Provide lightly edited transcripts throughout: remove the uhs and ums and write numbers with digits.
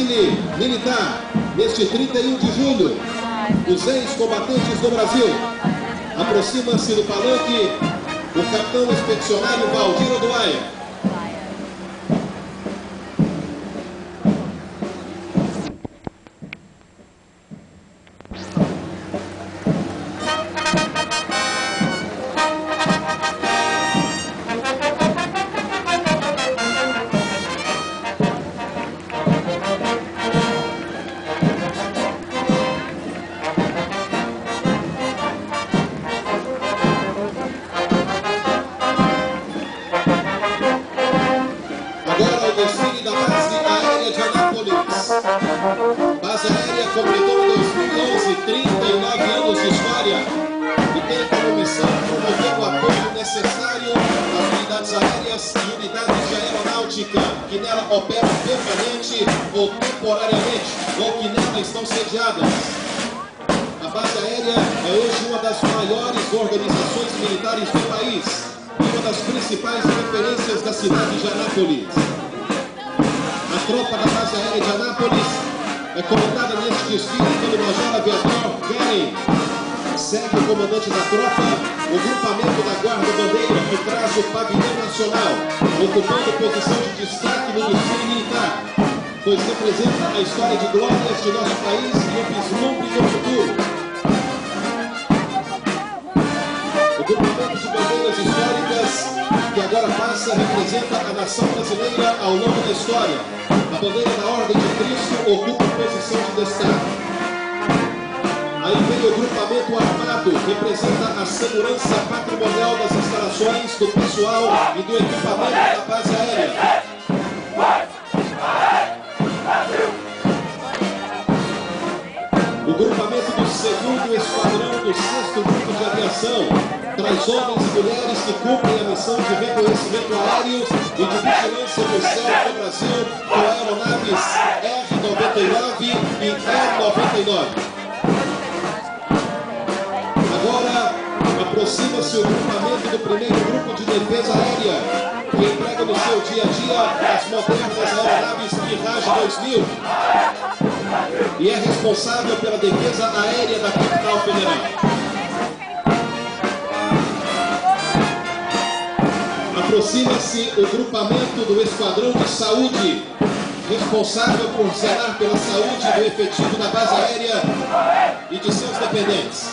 desfile militar neste 31 de julho. Os ex-combatentes do Brasil. Aproxima-se do palanque o capitão expedicionário Valdir Oduaia. Desfile da base aérea de Anápolis. Base aérea completou em 2011 39 anos de história e tem como missão promover o apoio necessário às unidades aéreas e unidades de aeronáutica que nela operam permanente ou temporariamente ou que nela estão sediadas. A base aérea é hoje uma das maiores organizações militares do país e uma das principais referências da cidade de Anápolis. A tropa da base aérea de Anápolis é comandada neste desfile pelo Major Aviador Keren. Segue o comandante da tropa, o grupamento da Guarda-Bandeira, que traz o pavilhão nacional, ocupando posição de destaque no desfile militar, pois representa a história de glórias de nosso país e o vislumbre do futuro. O grupamento de bandeiras históricas que agora passa representa a nação brasileira ao longo da história. A bandeira da Ordem de Cristo ocupa posição de destaque. Aí vem o grupamento armado, representa a segurança patrimonial das instalações, do pessoal e do equipamento da base aérea. O grupamento do 2º Esquadrão do 6º Grupo de Aviação traz homens e mulheres que cumprem a missão de reconhecimento aéreo e de vigilância do céu do Brasil com aeronaves R-99 e E-99. Agora, aproxima-se o grupamento do 1º Grupo de Defesa Aérea, que emprega no seu dia a dia as modernas aeronaves Mirage 2000 e é responsável pela defesa aérea da capital federal. Aproxima-se o grupamento do Esquadrão de Saúde, responsável por zelar pela saúde do efetivo da base aérea e de seus dependentes.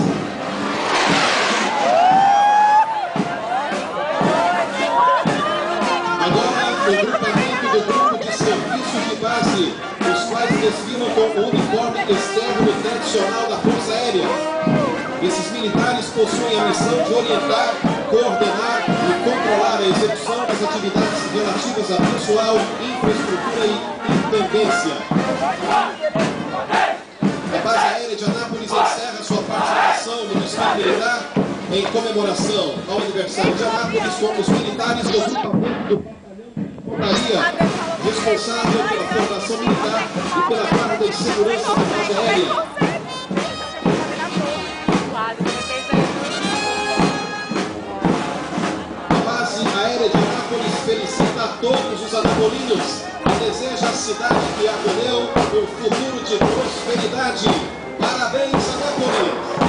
Agora, o grupamento do Grupo de Serviços de Base, os quais desfilam com o uniforme externo tradicional da Força Aérea. Esses militares possuem a missão de orientar, coordenar e controlar a execução das atividades relativas a pessoal, infraestrutura e intendência. A base aérea de Anápolis encerra sua participação no desfile militar em comemoração ao aniversário de Anápolis com os militares do grupamento do Batalhão de Infantaria, responsável pela formação militar e pela guarda e segurança da base aérea. A aérea de Anápolis felicita a todos os anapolinos e deseja à cidade que acolheu um futuro de prosperidade. Parabéns, Anápolis!